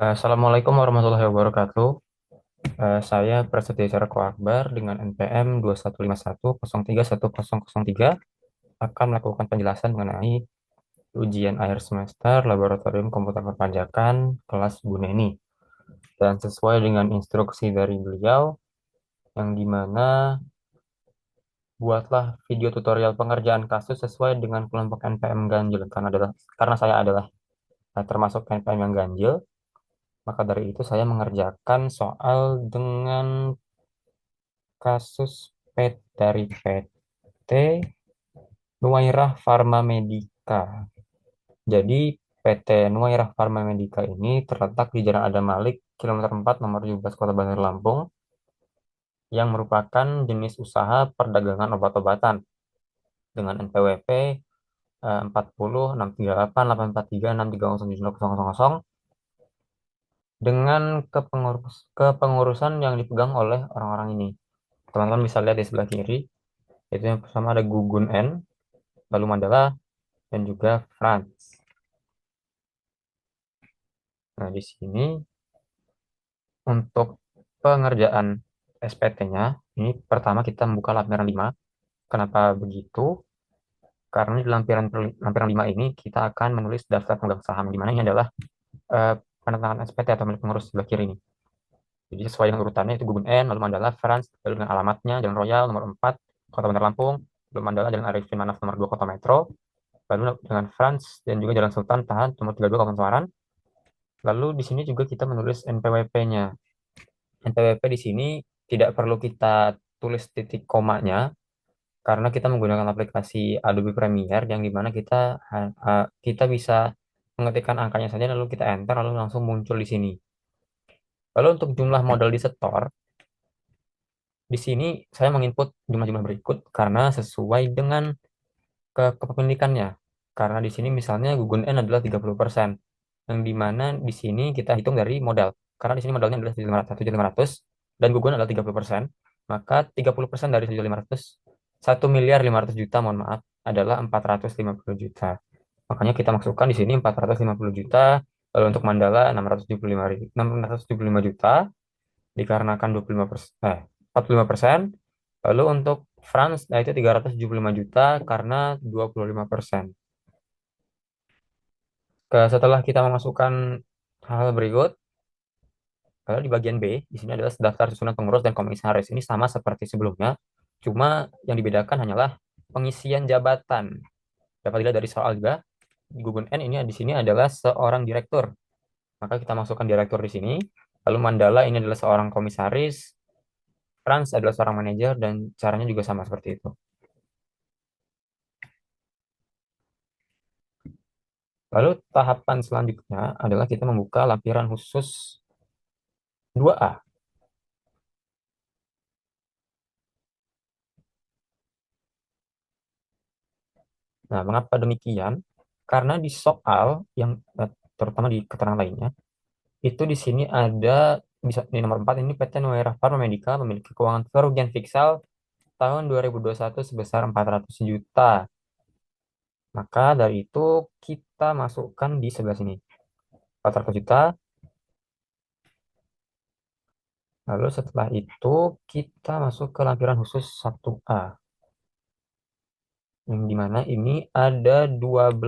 Assalamualaikum warahmatullahi wabarakatuh. Saya Prasetyo Jarko Akbar dengan NPM 2151031003 akan melakukan penjelasan mengenai ujian akhir semester Laboratorium Komputer Perpajakan kelas Bu Neni. Dan sesuai dengan instruksi dari beliau, yang dimana buatlah video tutorial pengerjaan kasus sesuai dengan kelompok NPM ganjil. Karena saya adalah termasuk NPM yang ganjil, maka dari itu saya mengerjakan soal dengan kasus dari PT Nuairah Pharma Medica. Jadi PT Nuairah Pharma Medica ini terletak di Jalan Adam Malik, kilometer 4, nomor 17, Kota Bandar Lampung, yang merupakan jenis usaha perdagangan obat-obatan dengan NPWP 40 638 843 6307000 dengan kepengurusan yang dipegang oleh orang-orang ini. Teman-teman bisa lihat di sebelah kiri, itu yang pertama ada Gugun N, lalu Mandala, dan juga Franz. Nah, di sini untuk pengerjaan SPT-nya, ini pertama kita membuka lampiran 5. Kenapa begitu? Karena di lampiran 5 ini kita akan menulis daftar pemegang saham, di mana ini adalah eh, penentangan SPT atau milik pengurus sebelah kiri ini. Jadi sesuai dengan urutannya itu Gugun N, lalu Mandala, Franz, lalu dengan alamatnya Jalan Royal nomor 4, Kota Bandar Lampung, lalu Mandala Jalan Arifin Manaf nomor 2, Kota Metro, lalu dengan Franz dan juga Jalan Sultan Tahan nomor 32, Kabupaten Semarang. Lalu di sini juga kita menulis NPWP-nya. NPWP di sini tidak perlu kita tulis titik komanya karena kita menggunakan aplikasi Adobe Premiere yang dimana kita bisa mengetikkan angkanya saja lalu kita enter lalu langsung muncul di sini. Lalu untuk jumlah modal di setor, di sini saya menginput jumlah-jumlah berikut karena sesuai dengan kepemilikannya. Karena di sini misalnya Gugun N adalah 30%, yang dimana di sini kita hitung dari modal. Karena di sini modalnya adalah 1.500 dan Gugun adalah 30%, maka 30% dari 1.500, 1.500.000.000, mohon maaf, adalah 450 juta. Makanya kita masukkan di sini 450 juta, lalu untuk Mandala 675 juta, dikarenakan 25%, 45%, lalu untuk France, nah itu 375 juta karena 25%. Setelah kita memasukkan hal berikut, kalau di bagian B, di sini adalah daftar susunan pengurus dan komisaris. Ini sama seperti sebelumnya, cuma yang dibedakan hanyalah pengisian jabatan. Dapat dilihat dari soal juga, Gugun N ini di sini adalah seorang direktur. Maka kita masukkan direktur di sini. Lalu Mandala ini adalah seorang komisaris, Franz adalah seorang manajer, dan caranya juga sama seperti itu. Lalu tahapan selanjutnya adalah kita membuka lampiran khusus 2A. Nah, mengapa demikian? Karena di soal yang terutama di keterangan lainnya, itu di sini ada di nomor 4 ini PT Nuera Pharma Medica memiliki keuangan kerugian fiskal tahun 2021 sebesar 400 juta. Maka dari itu kita masukkan di sebelah sini 400 juta. Lalu setelah itu kita masuk ke lampiran khusus 1A. Yang dimana ini ada 12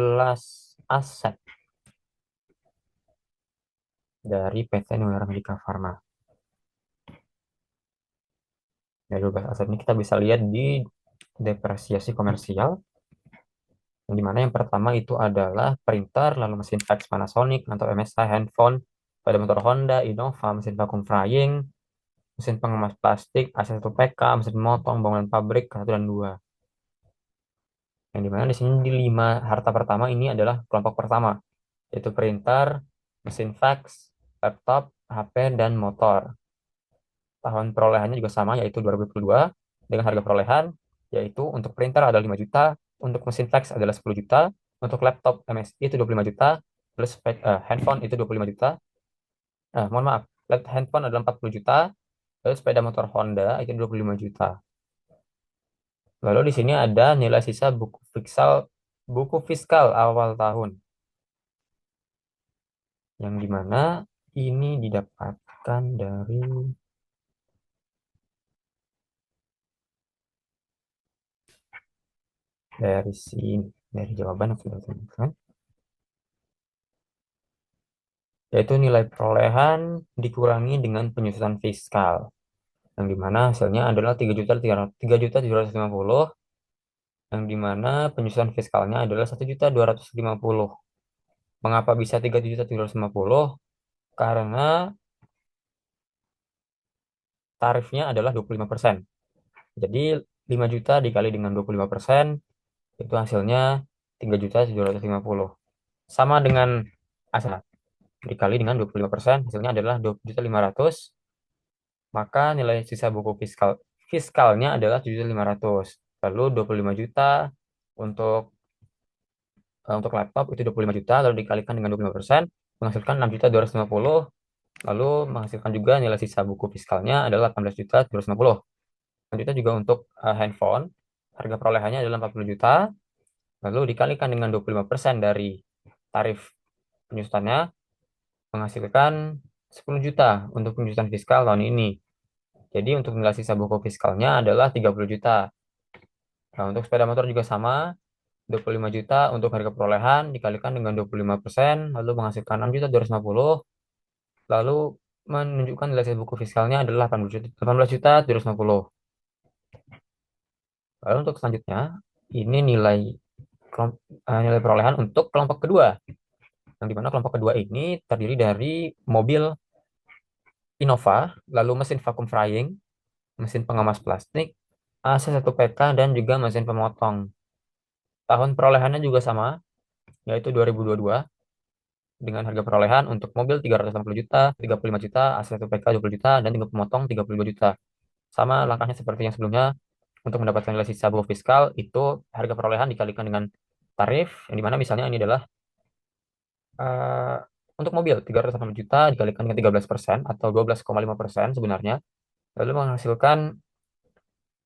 aset dari PT Nuera Medica Pharma. Dari 12 aset ini kita bisa lihat di depresiasi komersial, yang dimana yang pertama itu adalah printer, lalu mesin fax Panasonic atau MSI, handphone, pada motor Honda, Innova, mesin vacuum frying, mesin pengemas plastik, AC1PK, mesin motong, bangunan pabrik, 1 dan 2. Yang dimana di sini di 5 harta pertama ini adalah kelompok pertama, yaitu printer, mesin fax, laptop, HP, dan motor. Tahun perolehannya juga sama, yaitu 2022, dengan harga perolehan, yaitu untuk printer adalah 5 juta, untuk mesin fax adalah 10 juta, untuk laptop MSI itu 25 juta, plus handphone itu 25 juta. Mohon maaf, handphone adalah 40 juta, lalu sepeda motor Honda itu 25 juta. Lalu di sini ada nilai sisa buku fiskal awal tahun, yang dimana ini didapatkan dari sini, dari jawaban yang sudah ditentukan, yaitu nilai perolehan dikurangi dengan penyusutan fiskal, yang dimana hasilnya adalah 3.750, yang dimana penyusutan fiskalnya adalah 1.250. Mengapa bisa 3.750? Karena tarifnya adalah 25%. Jadi 5 juta dikali dengan 25%, itu hasilnya 3.750. Sama dengan asal, dikali dengan 25%, hasilnya adalah 20.500. Maka nilai sisa buku fiskalnya adalah 7.500. Lalu 25 juta untuk untuk laptop itu 25 juta, lalu dikalikan dengan 25%, menghasilkan 6.250. Lalu menghasilkan juga nilai sisa buku fiskalnya adalah 18.250. Selanjutnya juga untuk handphone, harga perolehannya adalah 40 juta, lalu dikalikan dengan 25% dari tarif penyusutannya, menghasilkan 10 juta untuk penyusutan fiskal tahun ini. Jadi untuk nilai sisa buku fiskalnya adalah 30 juta. Nah, untuk sepeda motor juga sama, 25 juta untuk harga perolehan dikalikan dengan 25%, lalu menghasilkan 6.250, lalu menunjukkan nilai sisa buku fiskalnya adalah 18.250. Lalu untuk selanjutnya, ini nilai perolehan untuk kelompok kedua, yang dimana kelompok kedua ini terdiri dari mobil Innova, lalu mesin vakum frying, mesin pengemas plastik, AC1PK, dan juga mesin pemotong. Tahun perolehannya juga sama, yaitu 2022, dengan harga perolehan untuk mobil 360 juta, 35 juta, AC1PK 20 juta, dan tinggal pemotong 32 juta. Sama langkahnya seperti yang sebelumnya, untuk mendapatkan nilai sisa buku fiskal, itu harga perolehan dikalikan dengan tarif, yang dimana misalnya ini adalah eh, untuk mobil 380 juta dikalikan dengan 13% atau 12,5% sebenarnya, lalu menghasilkan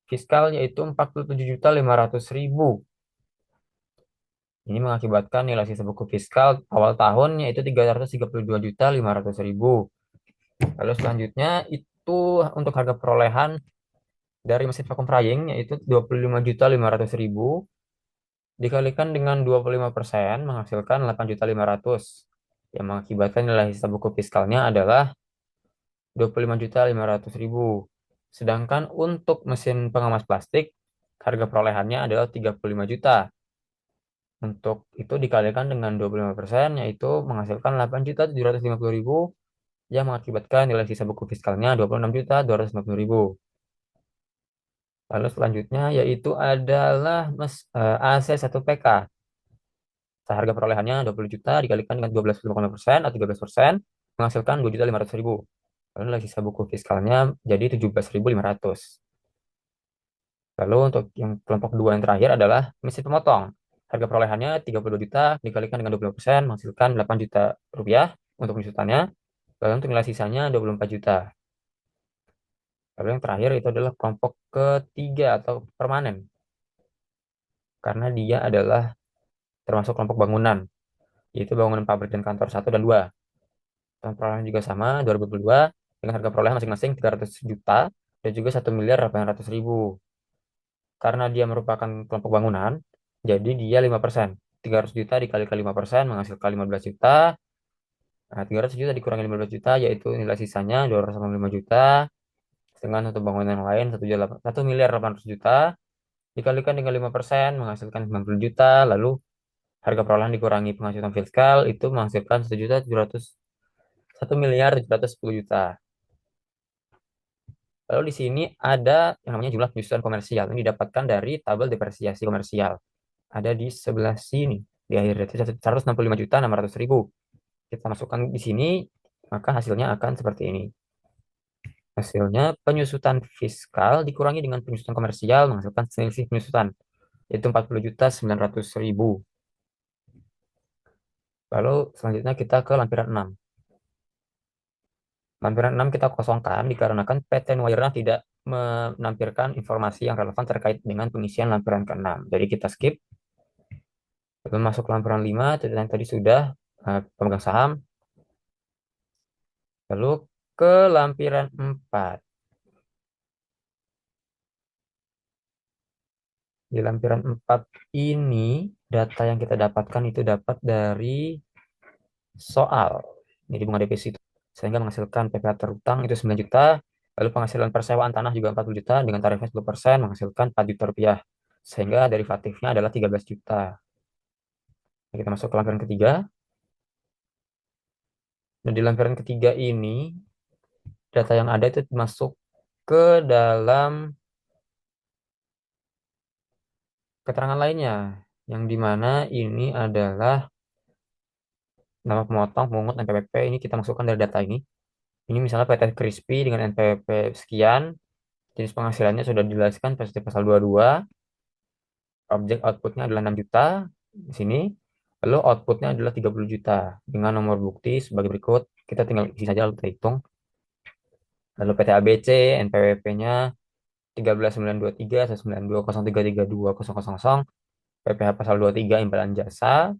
fiskal yaitu 47.500.000. Ini mengakibatkan nilai sisa buku fiskal awal tahun yaitu 332.500.000. Lalu selanjutnya itu untuk harga perolehan dari mesin vakum frying yaitu 25.500.000 dikalikan dengan 25% menghasilkan 8.500.000, yang mengakibatkan nilai sisa buku fiskalnya adalah 25.500.000. Sedangkan untuk mesin pengemas plastik, harga perolehannya adalah 35 juta. Untuk itu dikalikan dengan 25%, yaitu menghasilkan 8.750.000, yang mengakibatkan nilai sisa buku fiskalnya 26.250.000. Lalu selanjutnya yaitu adalah AC1PK. Harga perolehannya 20 juta dikalikan dengan 12,5% atau 13%, menghasilkan 2.500.000. Lalu nilai sisa buku fiskalnya jadi 17.500. Lalu untuk yang kelompok dua yang terakhir adalah mesin pemotong. Harga perolehannya 32 juta dikalikan dengan 20%, menghasilkan 8 juta rupiah untuk penyusutannya. Lalu untuk nilai sisanya 24 juta. Lalu yang terakhir itu adalah kelompok ketiga atau permanen. Karena dia adalah termasuk kelompok bangunan, yaitu bangunan pabrik dan kantor 1 dan 2. Dan perolehan juga sama, 2022, dengan harga perolehan masing-masing 300 juta dan juga 1.800.000. Karena dia merupakan kelompok bangunan, jadi dia 5%. 300 juta dikalikan 5% menghasilkan 15 juta. Nah, 300 juta dikurangi 15 juta, yaitu nilai sisanya 285 juta. Dengan satu bangunan yang lain 1.800.000 dikalikan dengan 5% menghasilkan 90 juta. Lalu harga perolehan dikurangi penghasilan fiskal itu menghasilkan 1 miliar 710 juta. Lalu di sini ada yang namanya jumlah penyusutan komersial. Ini didapatkan dari tabel depresiasi komersial. Ada di sebelah sini. Di akhir itu 165.600.000. Kita masukkan di sini, maka hasilnya akan seperti ini. Hasilnya penyusutan fiskal dikurangi dengan penyusutan komersial menghasilkan selisih penyusutan, yaitu 40.900.000. Lalu selanjutnya kita ke lampiran 6. Lampiran 6 kita kosongkan dikarenakan PTN Wairna tidak menampilkan informasi yang relevan terkait dengan pengisian lampiran ke-6. Jadi kita skip. Lalu masuk lampiran 5, yang tadi sudah pemegang saham. Lalu ke lampiran 4. Di lampiran 4 ini, data yang kita dapatkan itu dapat dari soal. Jadi bunga deposito sehingga menghasilkan PPh terutang itu 9 juta. Lalu penghasilan persewaan tanah juga 40 juta dengan tarifnya 10% menghasilkan 4 juta rupiah. Sehingga derivatifnya adalah 13 juta. Nah, kita masuk ke lampiran ketiga. Nah, di lampiran ketiga ini, data yang ada itu masuk ke dalam keterangan lainnya. Yang dimana ini adalah nama pemotong, pemungut, NPWP. Ini kita masukkan dari data ini. Ini misalnya PT Crispy dengan NPWP sekian. Jenis penghasilannya sudah dijelaskan pasal 22. Objek outputnya adalah 6 juta di sini. Lalu outputnya adalah 30 juta. Dengan nomor bukti sebagai berikut. Kita tinggal isi saja lalu kita hitung. Lalu PT ABC, NPWP-nya 13.923, 192.0332.000, PPh pasal 23 imbalan jasa,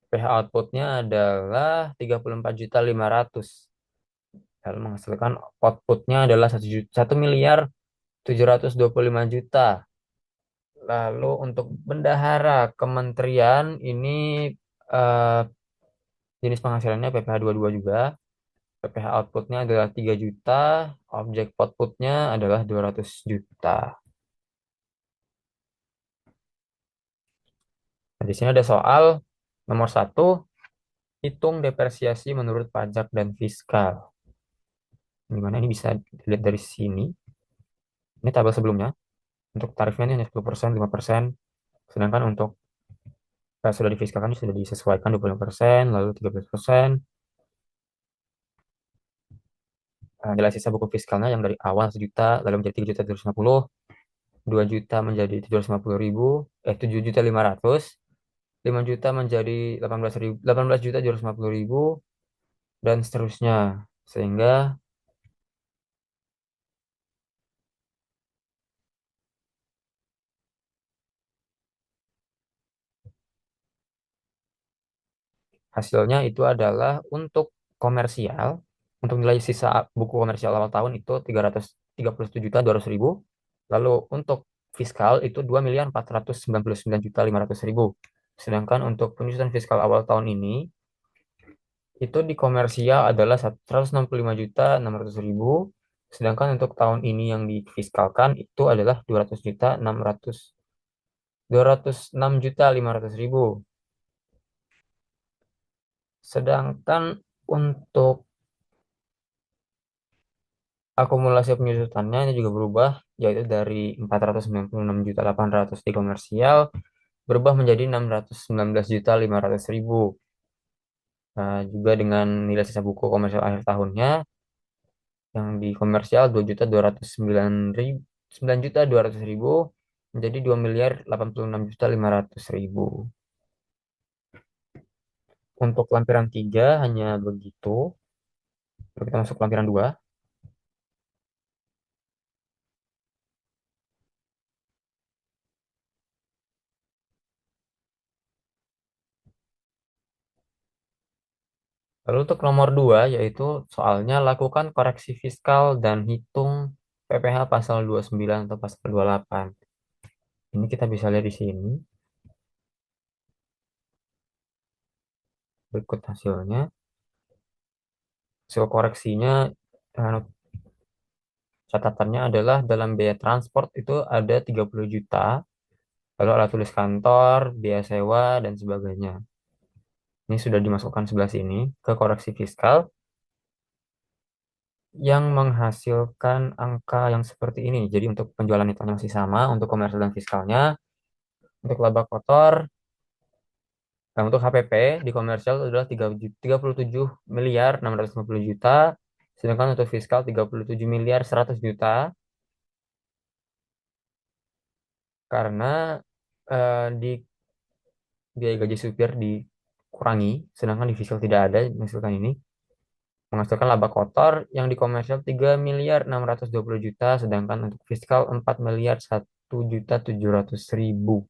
PH outputnya adalah 34.500.000. Lalu menghasilkan outputnya adalah 1.725.000.000. Lalu untuk bendahara kementerian ini eh, jenis penghasilannya PPh 22 juga. PPh outputnya adalah 3 juta, objek outputnya adalah 200 juta. Nah, di sini ada soal nomor satu, hitung depresiasi menurut pajak dan fiskal. Gimana ini bisa dilihat dari sini. Ini tabel sebelumnya. Untuk tarifnya ini hanya 10%, 5%. Sedangkan untuk sudah difiskalkan sudah disesuaikan 25%, lalu 13%. Nilai sisa buku fiskalnya yang dari awal 1 juta, lalu menjadi 3.750, 2 juta menjadi 750.000, 7 juta 500, 5 juta menjadi 18.000, 18 juta 750.000, dan seterusnya. Sehingga hasilnya itu adalah untuk komersial, untuk nilai sisa buku komersial awal tahun itu 331.200.000. Lalu untuk fiskal itu 2.499.500.000. Sedangkan untuk penyusutan fiskal awal tahun ini itu di komersial adalah 165.600.000. Sedangkan untuk tahun ini yang difiskalkan itu adalah 206.500.000. Sedangkan untuk akumulasi penyusutannya ini juga berubah, yaitu dari 496.800.000 di komersial berubah menjadi 619.500.000. Nah, juga dengan nilai sisa buku komersial akhir tahunnya yang di komersial 2.209.200.000 menjadi 2.086.500.000. Untuk lampiran 3 hanya begitu. Lalu kita masuk ke lampiran 2. Lalu untuk nomor 2 yaitu soalnya lakukan koreksi fiskal dan hitung PPh pasal 29 atau pasal 28. Ini kita bisa lihat di sini. Berikut hasilnya. Hasil koreksinya, eh, catatannya adalah dalam biaya transport itu ada 30 juta. Lalu alat tulis kantor, biaya sewa, dan sebagainya. Ini sudah dimasukkan sebelah sini ke koreksi fiskal yang menghasilkan angka yang seperti ini. Jadi untuk penjualan nilainya masih sama, untuk komersial dan fiskalnya. Untuk laba kotor, dan untuk HPP di komersial adalah 37.650.000.000, sedangkan untuk fiskal 37.100.000.000, karena di biaya gaji supir dikurangi, sedangkan di fiskal tidak ada menghasilkan ini. Menghasilkan laba kotor yang di komersial 3.620.000.000, sedangkan untuk fiskal 4.107.700.000.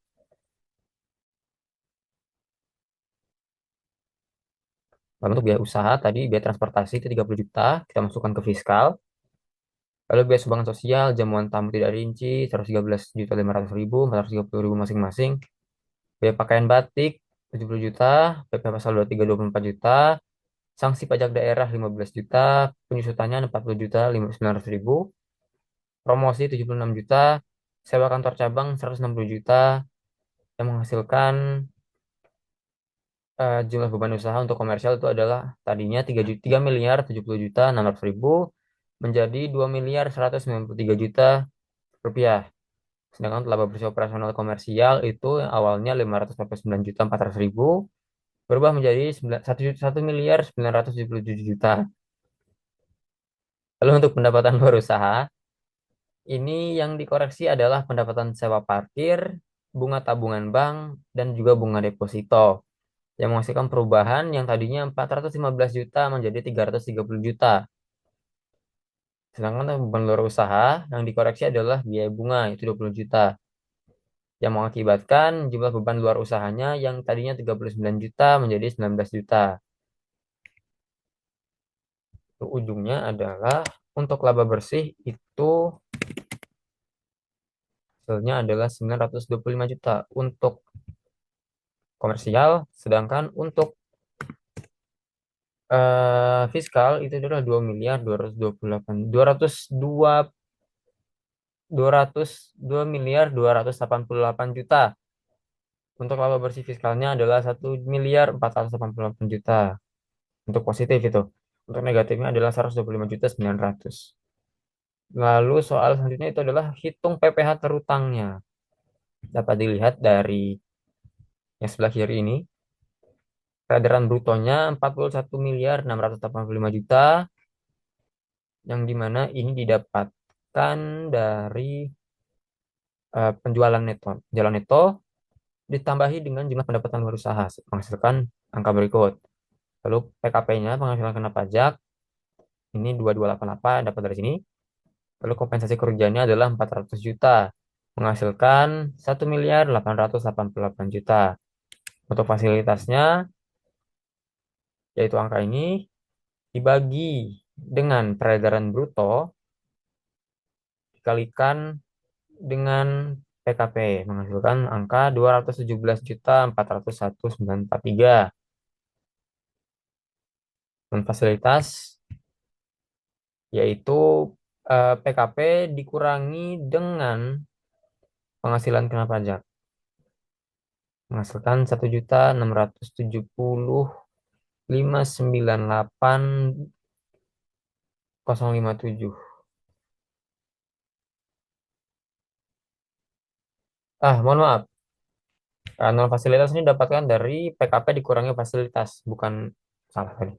Lalu untuk biaya usaha tadi, biaya transportasi itu 30 juta, kita masukkan ke fiskal. Lalu biaya sumbangan sosial, jamuan tamu tidak rinci, 113.500.000, 430.000 masing-masing. Biaya pakaian batik, 70 juta, PP pasal 23 24 juta, sanksi pajak daerah 15 juta, penyusutannya 40 juta 900.000, promosi 76 juta, sewa kantor cabang 160 juta, yang menghasilkan jumlah beban usaha untuk komersial itu adalah tadinya 3 miliar 70 juta 600.000 menjadi 2 miliar 193 juta rupiah. Sedangkan laba bersih operasional komersial itu yang awalnya 549 juta 400.000 berubah menjadi 1 miliar 977 juta. Lalu untuk pendapatan berusaha, ini yang dikoreksi adalah pendapatan sewa parkir, bunga tabungan bank, dan juga bunga deposito yang menghasilkan perubahan yang tadinya 415 juta menjadi 330 juta. Sedangkan beban luar usaha yang dikoreksi adalah biaya bunga itu 20 juta yang mengakibatkan jumlah beban luar usahanya yang tadinya 39 juta menjadi 19 juta. Ujungnya adalah untuk laba bersih itu hasilnya adalah 925 juta untuk komersial, sedangkan untuk fiskal itu adalah 2 miliar 228 202 miliar 288 juta. Untuk laba bersih fiskalnya adalah 1 miliar 488 juta. Untuk positif itu. Untuk negatifnya adalah 125 juta 900. Lalu soal selanjutnya itu adalah hitung PPh terutangnya. Dapat dilihat dari yang sebelah kiri ini. Peredaran brutonya 41 miliar 685 juta. Yang dimana ini didapatkan dari penjualan neto. Penjualan neto ditambahi dengan jumlah pendapatan berusaha menghasilkan angka berikut. Lalu PKP-nya penghasilan kena pajak ini 2288 dapat dari sini. Lalu kompensasi kerugiannya adalah 400 juta menghasilkan 1 miliar 888 juta. Untuk fasilitasnya yaitu angka ini dibagi dengan peredaran bruto dikalikan dengan PKP menghasilkan angka 217 juta 401.943. Dan fasilitas yaitu PKP dikurangi dengan penghasilan kena pajak menghasilkan 1.670.598.057. Mohon maaf. Non fasilitas ini didapatkan dari PKP dikurangi fasilitas, bukan salah tadi.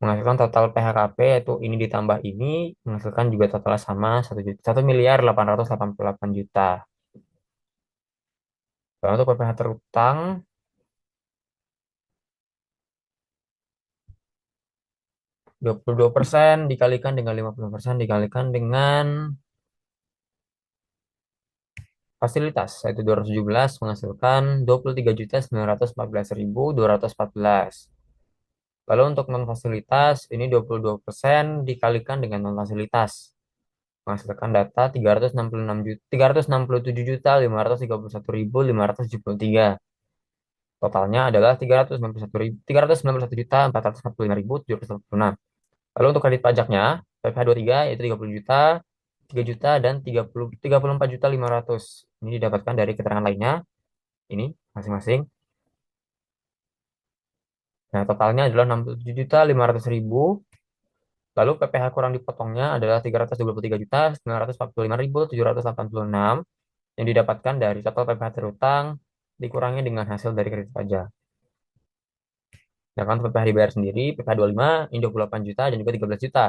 Menghasilkan total PHKP yaitu ini ditambah ini menghasilkan juga total sama 1 miliar 888 juta. Kalau untuk PPh terutang 22% dikalikan dengan 50% dikalikan dengan fasilitas yaitu 217 menghasilkan 23.914.214. Lalu untuk non fasilitas ini 22% dikalikan dengan non fasilitas menghasilkan data 366 juta 367.531.573. Totalnya adalah 391 juta 445.746. Lalu untuk kredit pajaknya PPh 23 yaitu 30 juta, 3 juta dan 34 juta 500. Ini didapatkan dari keterangan lainnya ini masing-masing. Nah, totalnya adalah 67 juta 500.000. Lalu PPh kurang dipotongnya adalah 323 juta 945.786 yang didapatkan dari total PPh terutang dikurangi dengan hasil dari kredit pajak. Sedangkan PPh dibayar sendiri, PPh 25 ini 28 juta dan juga 13 juta.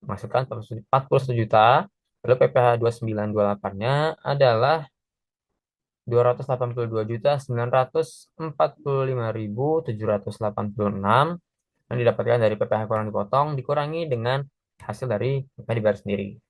Menghasilkan 41 juta. Lalu PPh 2928-nya adalah 282.945.786 yang didapatkan dari PPh kurang dipotong dikurangi dengan hasil dari PPh dibayar sendiri.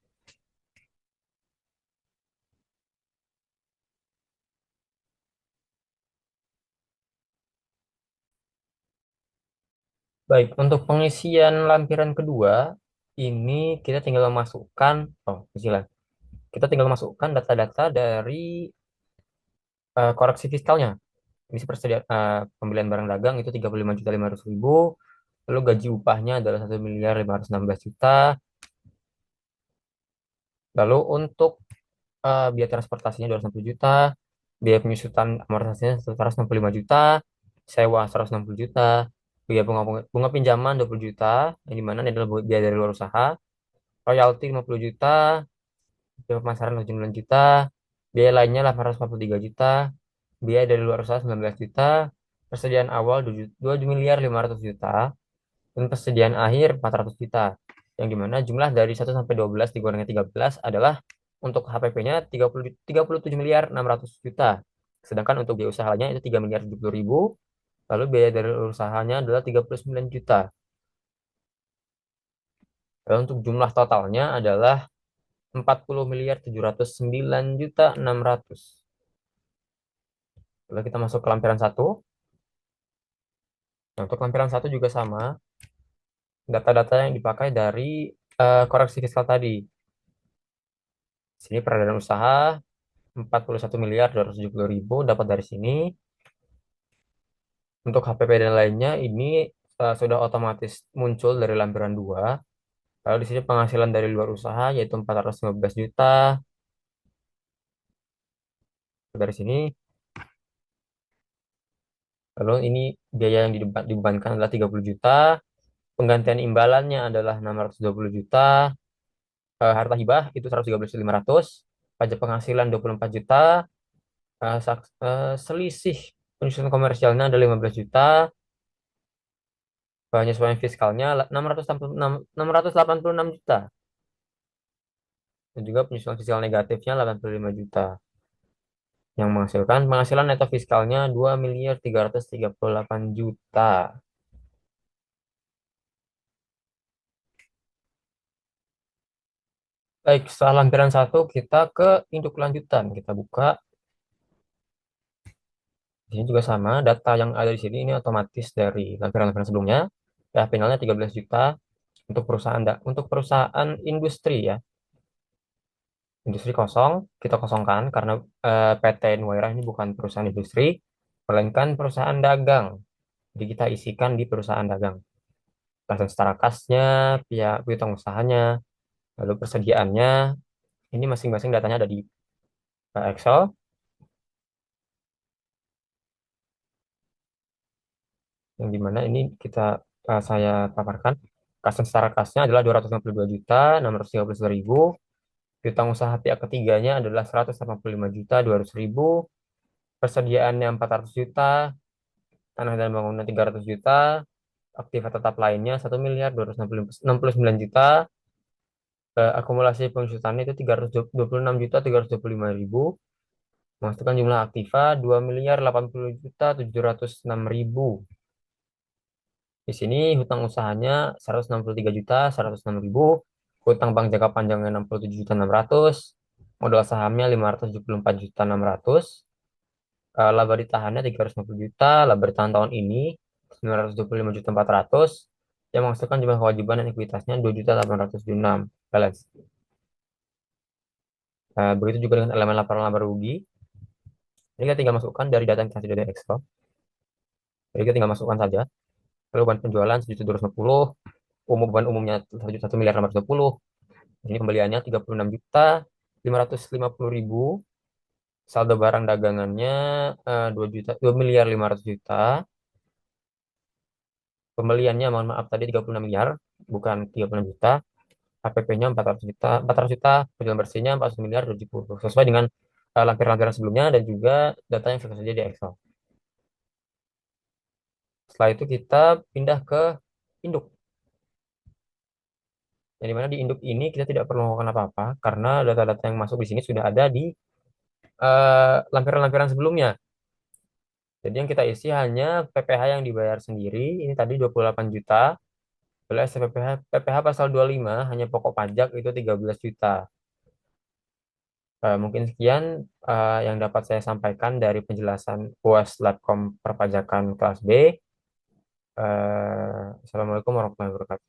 Baik, untuk pengisian lampiran kedua, ini kita tinggal memasukkan, istilah, kita tinggal masukkan data-data dari koreksi fiskalnya. Ini persediaan pembelian barang dagang itu 35.500.000, lalu gaji upahnya adalah 1.516.000.000, lalu untuk biaya transportasinya 260 juta, biaya penyusutan amortisasinya 165 juta, sewa 160 juta, biaya bunga pinjaman 20 juta, yang dimana ini adalah biaya dari luar usaha, royalti 50 juta, biaya pemasaran 79 juta, biaya lainnya 843 juta, biaya dari luar usaha 19 juta, persediaan awal 2 miliar 500 juta, dan persediaan akhir 400 juta. Yang dimana jumlah dari 1 sampai 12 dikurangi 13 adalah untuk HPP-nya 37.600.000.000. Sedangkan untuk biaya usahanya itu 3.070.000. Lalu biaya dari usahanya adalah 39 juta. Lalu untuk jumlah totalnya adalah 40.709.600.000. Lalu kita masuk ke lampiran satu. Nah, untuk lampiran satu juga sama. Data-data yang dipakai dari koreksi fiskal tadi. Sini peredaran usaha 41.270.000 dapat dari sini. Untuk HPP dan lainnya ini sudah otomatis muncul dari lampiran 2. Lalu di sini penghasilan dari luar usaha yaitu 415 juta. Dari sini, lalu ini biaya yang dibebankan adalah 30 juta. Penggantian imbalannya adalah 620 juta. Harta hibah itu 113.500. Pajak penghasilan 24 juta. Selisih penyusunan komersialnya ada 15 juta. Penyesuaian fiskalnya 686 juta. Dan juga penyusulan fiskal negatifnya 85 juta. Yang menghasilkan penghasilan neto fiskalnya 2.338.000.000. Baik, setelah lampiran satu kita ke induk lanjutan. Kita buka. Di sini juga sama, data yang ada di sini ini otomatis dari lampiran-lampiran sebelumnya. Ya, finalnya 13 juta untuk perusahaan industri ya. Industri kosong, kita kosongkan karena PT Nuwaira ini bukan perusahaan industri, melainkan perusahaan dagang. Jadi kita isikan di perusahaan dagang. Langsung setara kasnya, pihak piutang usahanya, lalu persediaannya. Ini masing-masing datanya ada di Excel, yang dimana ini saya paparkan. Kas yang setara kasnya adalah 262.632.000. Piutang usaha pihak ketiganya adalah 185.200.000. Persediaannya 400 juta, tanah dan bangunan 300 juta, aktiva tetap lainnya 1.269.000.000, akumulasi pengusutannya itu 326.325.000, menghasilkan jumlah aktiva 2.080.706.000. Di sini hutang usahanya 163.106.000, hutang bank jangka panjangnya 67.600, modal sahamnya 574.600, laba ditahannya 350 juta, laba ditahan tahun ini 925.400, yang menghasilkan jumlah kewajiban dan ekuitasnya 2.876 balance. Begitu juga dengan elemen laporan laba rugi. Ini kita tinggal masukkan dari data yang kita sudah dari Excel. Jadi kita tinggal masukkan saja. Lalu beban penjualan 1.250, beban umumnya 1.1.620. Ini kembaliannya 36.550.000. Saldo barang dagangannya 2.500.000.000. Pembeliannya mohon maaf tadi 36 miliar, bukan 36 juta. HPP-nya 400 juta, 400 juta, penjualan bersihnya 400 miliar 70. Sesuai dengan lampiran-lampiran sebelumnya dan juga data yang sudah saja di Excel. Setelah itu kita pindah ke induk. Yang dimana di induk ini kita tidak perlu melakukan apa-apa karena data-data yang masuk di sini sudah ada di lampiran-lampiran sebelumnya. Jadi yang kita isi hanya PPh yang dibayar sendiri. Ini tadi 28 juta. Plus PPh pasal 25 hanya pokok pajak itu 13 juta. Mungkin sekian yang dapat saya sampaikan dari penjelasan UAS Labkom Perpajakan kelas B. Assalamualaikum warahmatullahi wabarakatuh.